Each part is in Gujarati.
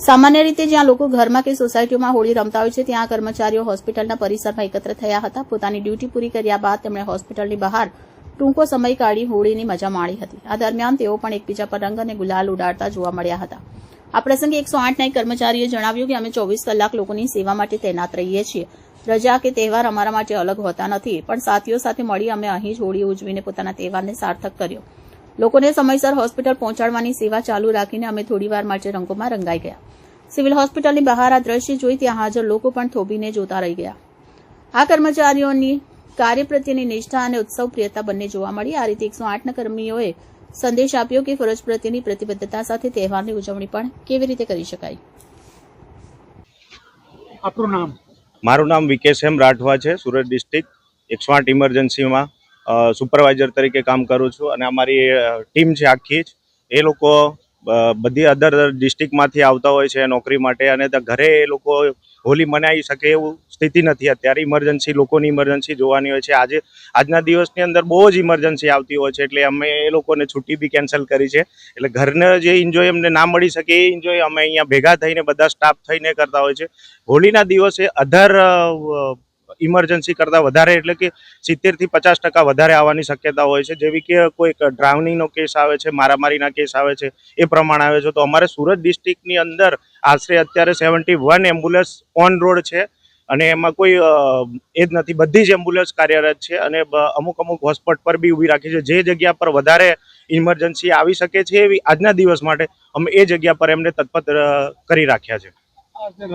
સામાન્ય રીતે જ્યાં લોકો ઘરમાં કે સોસાયટીમાં હોળી રમતા હોય છે ત્યાં કર્મચારીઓ હોસ્પિટલના પરિસરમાં એકત્ર થયા હતા. પોતાની ડ્યુટી પૂરી કર્યા બાદ તેમણે હોસ્પિટલની બહાર ટૂંકો સમય કાઢી હોળીની મજા માણી હતી. આ દરમિયાન તેઓ પણ એકબીજા પર રંગ અને ગુલાલ ઉડાડતા જોવા મળ્યા હતા. આ પ્રસંગે 108ના એક કર્મચારીએ જણાવ્યું કે અમે 24 કલાક લોકોની સેવા માટે તૈનાત રહીએ છીએ. રજા કે તહેવાર અમારા માટે અલગ હોતા નથી, પણ સાથીઓ સાથે મળી અમે અહીં જ હોળી ઉજવીને પોતાના તહેવારને સાર્થક કર્યો. લોકોને સમયસર હોસ્પિટલ પહોંચાડવાની સેવા ચાલુ રાખીને અમે થોડીવાર માટે રંગોમાં રંગાઈ ગયા. સિવિલ હોસ્પિટલની બહાર આ દ્રશ્ય જોઈ ત્યાં હાજર લોકો પણ થોભીને જોતા રહી ગયા. આ કર્મચારીઓની કાર્ય પ્રત્યેની નિષ્ઠા અને ઉત્સવ પ્રિયતા બંને જોવા મળી. આ રીતે 108ના કર્મીઓએ સંદેશ આપ્યો કે ફરજ પ્રત્યેની પ્રતિબદ્ધતા સાથે તહેવારની ઉજવણી પણ કેવી રીતે કરી શકાય. આપનું નામ? મારું નામ વિકેશ એમ રાઠવા છે. સુરત ડિસ્ટ્રિક્ટ 108 ઇમરજન્સીમાં સુપરવાઇઝર તરીકે કામ કરું છું અને અમારી ટીમ છે આખી જ. એ લોકો બધી અધર ડિસ્ટ્રિક્ટમાંથી આવતા હોય છે નોકરી માટે અને ઘરે એ લોકો હોલી મનાવી શકે એવું સ્થિતિ નથી. અત્યારે ઇમરજન્સી, લોકોની ઇમરજન્સી જોવાની હોય છે. આજના દિવસની અંદર બહુ જ ઇમરજન્સી આવતી હોય છે, એટલે અમે એ લોકોને છુટ્ટી બી કેન્સલ કરી છે. એટલે ઘરને જે એન્જોય એમને ના મળી શકે એ એન્જોય અમે અહીંયા ભેગા થઈને બધા સ્ટાફ થઈને કરતા હોય છે. હોળીના દિવસે અધર ઇમરજન્સી કરતાં વધારે એટલે કે 70 થી 50% વધારે આવવાની શક્યતા હોય છે. જેવી કે કોઈ ડ્રાઉનિંગનો કેસ આવે છે, મારામારીના કેસ આવે છે, એ પ્રમાણે આવે છે. તો અમારે સુરત ડિસ્ટ્રિક્ટની અંદર આશરે અત્યારે 71 એમ્બ્યુલન્સ ઓન રોડ છે અને એમાં કોઈ એ જ નથી, બધી જ એમ્બ્યુલન્સ કાર્યરત છે અને અમુક હોસ્પિટલ પર બી ઊભી રાખી છે. જે જગ્યા પર વધારે ઇમરજન્સી આવી શકે છે એવી આજના દિવસ માટે અમે એ જગ્યા પર એમને તત્પર કરી રાખ્યા છે.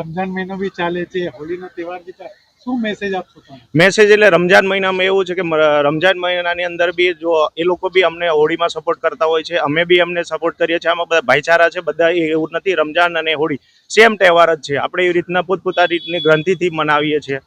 રમજાન મહિનો બી ચાલે છે, હોળીનો તહેવાર બી ચાલે, શું મેસેજ આપશો તમે? મેસેજ એટલે રમજાન મહિનામાં એવું છે કે રમજાન મહિનાની અંદર બી જો એ લોકો બી અમને હોળીમાં સપોર્ટ કરતા હોય છે, અમે બી એમને સપોર્ટ કરીએ છીએ. આમાં બધા ભાઈચારા છે, બધા એવું નથી. રમજાન અને હોળી સેમ તહેવાર જ છે. આપણે એવી રીતના પોતપોતાની રીતની ગ્રંથિથી મનાવીએ છીએ.